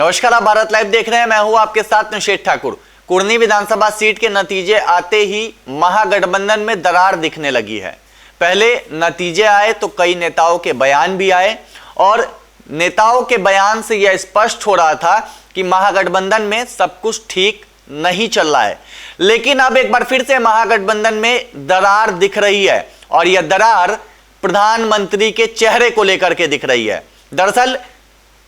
नमस्कार, आप भारत लाइव देख रहे हैं। मैं हूं आपके साथ निषेध ठाकुर। कुर्नी विधानसभा सीट के नतीजे आते ही महागठबंधन में दरार दिखने लगी है। पहले नतीजे आए तो कई नेताओं के बयान भी आए और नेताओं के बयान से यह स्पष्ट हो रहा था कि महागठबंधन में सब कुछ ठीक नहीं चल रहा है। लेकिन अब एक बार फिर से महागठबंधन में दरार दिख रही है और यह दरार प्रधानमंत्री के चेहरे को लेकर के दिख रही है। दरअसल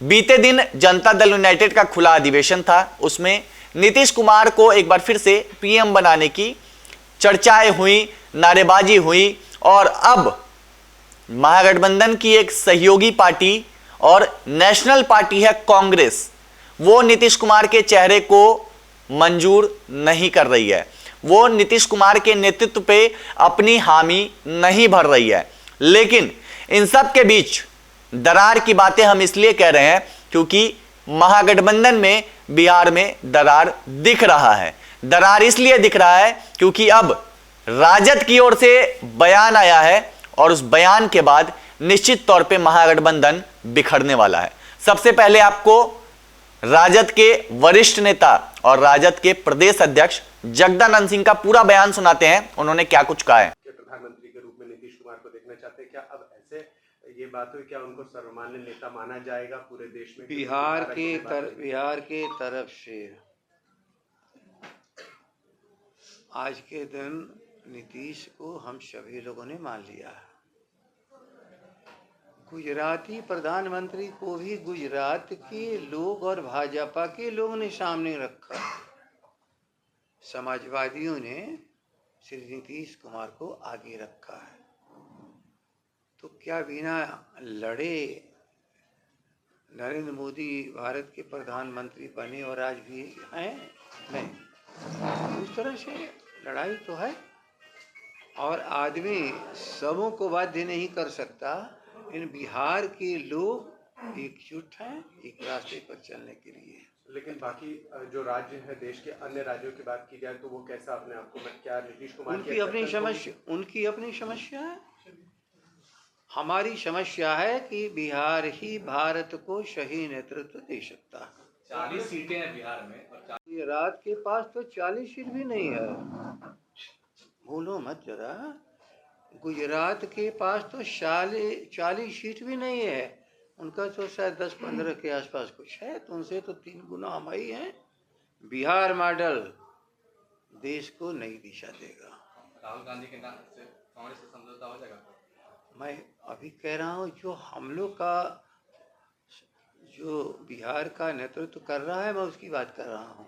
बीते दिन जनता दल यूनाइटेड का खुला अधिवेशन था। उसमें नीतीश कुमार को एक बार फिर से पीएम बनाने की चर्चाएं हुई, नारेबाजी हुई और अब महागठबंधन की एक सहयोगी पार्टी और नेशनल पार्टी है कांग्रेस, वो नीतीश कुमार के चेहरे को मंजूर नहीं कर रही है। वो नीतीश कुमार के नेतृत्व पे अपनी हामी नहीं भर रही है। लेकिन इन सब के बीच दरार की बातें हम इसलिए कह रहे हैं क्योंकि महागठबंधन में बिहार में दरार दिख रहा है। दरार इसलिए दिख रहा है क्योंकि अब राजद की ओर से बयान आया है और उस बयान के बाद निश्चित तौर पे महागठबंधन बिखरने वाला है। सबसे पहले आपको राजद के वरिष्ठ नेता और राजद के प्रदेश अध्यक्ष जगदानंद सिंह का पूरा बयान सुनाते हैं। उन्होंने क्या कुछ कहा है। प्रधानमंत्री के रूप में नीतीश कुमार को देखना चाहते हैं क्या? अब ऐसे ये बात हुई, क्या उनको सर्वमान्य नेता माना जाएगा पूरे देश में? बिहार के तरफ से आज के दिन नीतीश को हम सभी लोगों ने मान लिया। गुजराती प्रधानमंत्री को भी गुजरात के लोग और भाजपा के लोग ने सामने रखा। समाजवादियों ने श्री नीतीश कुमार को आगे रखा है। तो क्या बिना लड़े नरेंद्र मोदी भारत के प्रधानमंत्री बने और आज भी हैं? नहीं, उस तरह से लड़ाई तो है और आदमी सबों को बाध्य नहीं कर सकता। इन बिहार के लोग एकजुट हैं एक रास्ते पर चलने के लिए। लेकिन बाकी जो राज्य है, देश के अन्य राज्यों की बात की जाए तो वो कैसा अपने आप को, क्या नीतीश कुमार उनकी अपनी समस्या है। हमारी समस्या है कि बिहार ही भारत को सही नेतृत्व दे सकता है। 40 सीटें हैं बिहार में और गुजरात के पास तो 40 सीट भी नहीं है। भूलो मत जरा, गुजरात के पास तो 40 सीट भी नहीं है। उनका तो शायद 10-15 के आसपास कुछ है, तो उनसे तो 3 गुना हम ही हैं। बिहार मॉडल देश को नई दिशा देगा। राहुल गांधी के नाम से कांग्रेस से समझौता हो जाएगा? मैं अभी कह रहा हूँ जो हम लोग का जो बिहार का नेतृत्व कर रहा है, मैं उसकी बात कर रहा हूँ।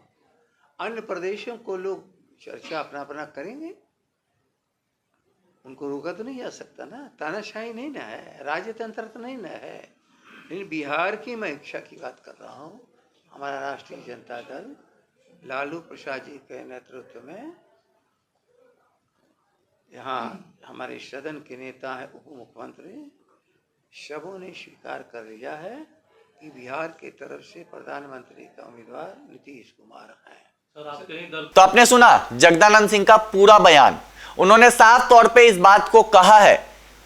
अन्य प्रदेशों को लोग चर्चा अपना अपना करेंगे, उनको रोका तो नहीं जा सकता ना। तानाशाही नहीं ना है, राजतंत्र तो नहीं ना है। लेकिन बिहार की मैं इच्छा की बात कर रहा हूँ। हमारा राष्ट्रीय जनता दल लालू प्रसाद जी के नेतृत्व में, यहाँ हमारे सदन के नेता हैं, उप मुख्यमंत्री, सबों ने स्वीकार कर लिया है कि बिहार के तरफ से प्रधानमंत्री का उम्मीदवार नीतीश कुमार हैं। तो आपने सुना जगदानंद सिंह का पूरा बयान। उन्होंने साफ तौर पे इस बात को कहा है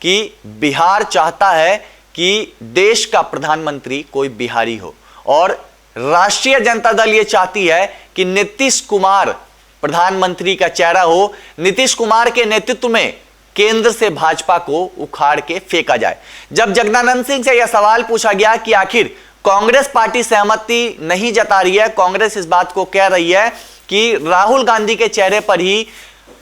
कि बिहार चाहता है कि देश का प्रधानमंत्री कोई बिहारी हो और राष्ट्रीय जनता दल ये चाहती है कि नीतीश कुमार प्रधानमंत्री का चेहरा हो। नीतीश कुमार के नेतृत्व में केंद्र से भाजपा को उखाड़ के फेंका जाए। जब जगदानंद सिंह से यह सवाल पूछा गया कि आखिर कांग्रेस पार्टी सहमति नहीं जता रही है, कांग्रेस इस बात को कह रही है कि राहुल गांधी के चेहरे पर ही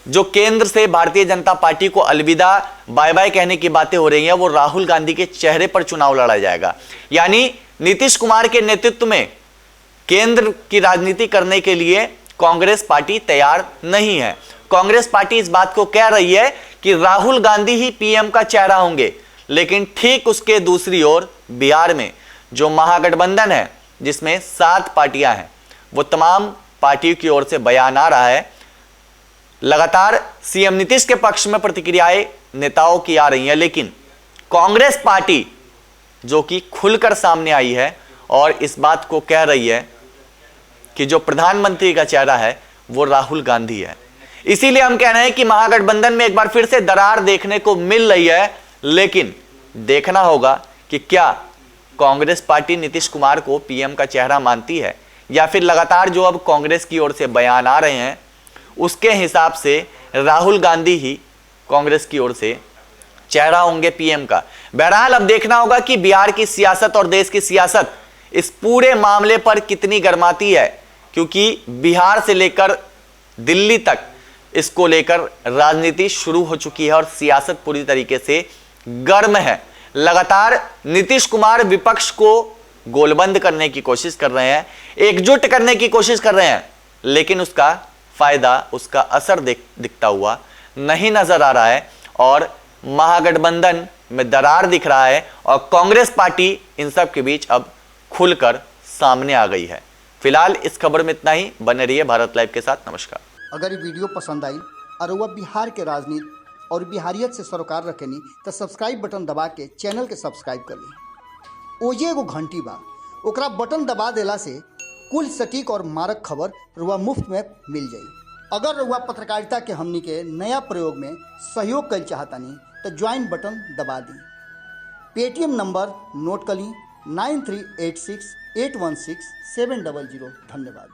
जो केंद्र से भारतीय जनता पार्टी को अलविदा बाय बाय कहने की बातें हो रही हैं, वो राहुल गांधी के चेहरे पर चुनाव लड़ा जाएगा। यानी नीतीश कुमार के नेतृत्व में केंद्र की राजनीति करने के लिए कांग्रेस पार्टी तैयार नहीं है। कांग्रेस पार्टी इस बात को कह रही है कि राहुल गांधी ही पीएम का चेहरा होंगे। लेकिन ठीक उसके दूसरी ओर बिहार में जो महागठबंधन है, जिसमें 7 पार्टियां हैं, वो तमाम पार्टियों की ओर से बयान आ रहा है। लगातार सीएम नीतीश के पक्ष में प्रतिक्रियाएं नेताओं की आ रही हैं, लेकिन कांग्रेस पार्टी जो कि खुलकर सामने आई है और इस बात को कह रही है कि जो प्रधानमंत्री का चेहरा है वो राहुल गांधी है। इसीलिए हम कह रहे हैं कि महागठबंधन में एक बार फिर से दरार देखने को मिल रही है। लेकिन देखना होगा कि क्या कांग्रेस पार्टी नीतीश कुमार को पीएम का चेहरा मानती है, या फिर लगातार जो अब कांग्रेस की ओर से बयान आ रहे हैं उसके हिसाब से राहुल गांधी ही कांग्रेस की ओर से चेहरा होंगे पीएम का। बहरहाल अब देखना होगा कि बिहार की सियासत और देश की सियासत इस पूरे मामले पर कितनी गर्माती है, क्योंकि बिहार से लेकर दिल्ली तक इसको लेकर राजनीति शुरू हो चुकी है और सियासत पूरी तरीके से गर्म है। लगातार नीतीश कुमार विपक्ष को गोलबंद करने की कोशिश कर रहे हैं, एकजुट करने की कोशिश कर रहे हैं, लेकिन उसका फायदा, उसका असर दिखता हुआ नहीं नजर आ रहा है और महागठबंधन में दरार दिख रहा है और कांग्रेस पार्टी इन सब के बीच अब खुलकर सामने आ गई है। फिलहाल इस खबर में इतना ही। बने रहिए भारत लाइव के साथ। नमस्कार। अगर ये वीडियो पसंद आई और वह बिहार के राजनीति और बिहारियत से सरोकार रखेनी तो सब्सक्राइब बटन दबा के चैनल के सब्सक्राइब कर ली। ओजे एगो घंटी बा, ओकरा बटन दबा देला से कुल सटीक और मारक खबर रुआ मुफ्त में मिल जाई। अगर रुआ पत्रकारिता के हमनी के नया प्रयोग में सहयोग कर चाहतानी तो ज्वाइन बटन दबा दी। पेटीएम नंबर नोट कर ली 9386816700। धन्यवाद।